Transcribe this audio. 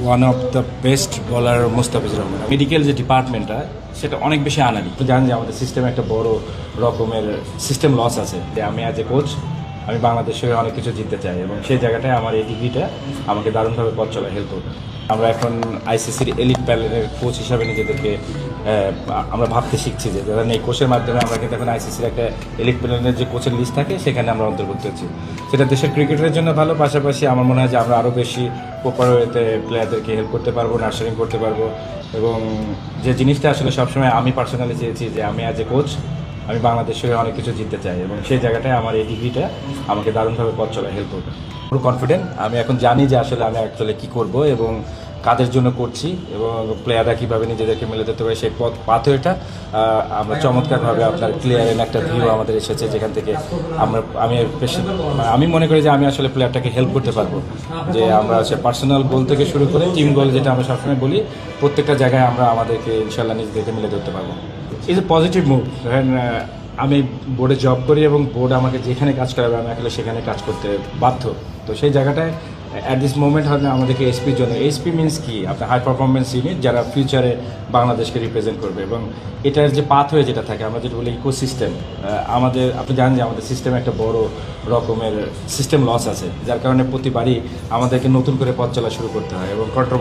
One of the best বলার Mostafizur Rahman. Medical যে ডিপার্টমেন্টটা সেটা অনেক বেশি আনাড়ি। তো জানেন যে আমাদের সিস্টেমে একটা বড় রকমের সিস্টেম লস আছে, যে আমি অ্যাজ এ কোচ আমি বাংলাদেশের অনেক কিছু জিততে চাই এবং সেই জায়গাটায় আমার এই ডিগ্রিটা আমাকে দারুণভাবে পথ চলা হেল্প করবে। আমরা এখন আইসিসির এলিট প্যানেলের কোচ হিসাবে নিজেদেরকে আমরা ভাবতে শিখছি, যে ধরেন এই কোচের মাধ্যমে আমরা কিন্তু এখন আইসিসির একটা এলিট প্যানেলের যে কোচের লিস্ট থাকে সেখানে আমরা অন্তর্ভুক্ত হচ্ছি। সেটা দেশের ক্রিকেটের জন্য ভালো, পাশাপাশি আমার মনে হয় যে আমরা আরও বেশি প্রপার ওয়েতে প্লেয়ারদেরকে হেল্প করতে পারবো, নার্সারিং করতে পারবো। এবং যে জিনিসটা আসলে সবসময় আমি পার্সোনালি চেয়েছি, যে আমি অ্যাজ এ কোচ আমি বাংলাদেশের অনেক কিছু জিততে চাই এবং সেই জায়গাটায় আমার এই ডিগ্রিটা আমাকে দারুণভাবে পথ চলা হেল্প করবে। পুরো কনফিডেন্ট, আমি এখন জানি যে আসলে আমি অ্যাকচুয়ালি কী করব এবং কাদের জন্য করছি এবং প্লেয়াররা কীভাবে নিজেদেরকে মেলে দিতে পারে সেই পাথওয়েটা আমরা চমৎকারভাবে আপনার ক্লিয়ার একটা ভিউ আমাদের এসেছে, যেখান থেকে আমি মনে করি যে আমি আসলে প্লেয়ারটাকে হেল্প করতে পারবো। যে আমরা পার্সোনাল গোল থেকে শুরু করে টিম গোল, যেটা আমরা সবসময় বলি, প্রত্যেকটা জায়গায় আমরা আমাদেরকে ইনশাল্লাহ নিজেদেরকে মিলে ধরতে পারবো। Is a positive move. ধরেন আমি বোর্ডে জব করি এবং বোর্ড আমাকে যেখানে কাজ করাবে আমি আসলে সেখানে কাজ করতে বাধ্য। তো সেই জায়গাটায় অ্যাট দিস মোমেন্ট হয়তো আমাদেরকে এসপির জন্য, এসপি মিনস কি আপনার হাই পারফরমেন্স ইউনিট, যারা ফিউচারে বাংলাদেশকে রিপ্রেজেন্ট করবে। এবং এটার যে পাথওয়ে যেটা থাকে, আমরা যেটা বলি ইকোসিস্টেম, আমাদের আপনি জানেন যে আমাদের সিস্টেমে একটা বড় রকমের সিস্টেম লস আছে, যার কারণে প্রতিবারই আমাদেরকে নতুন করে পথ চলা শুরু করতে হয় এবং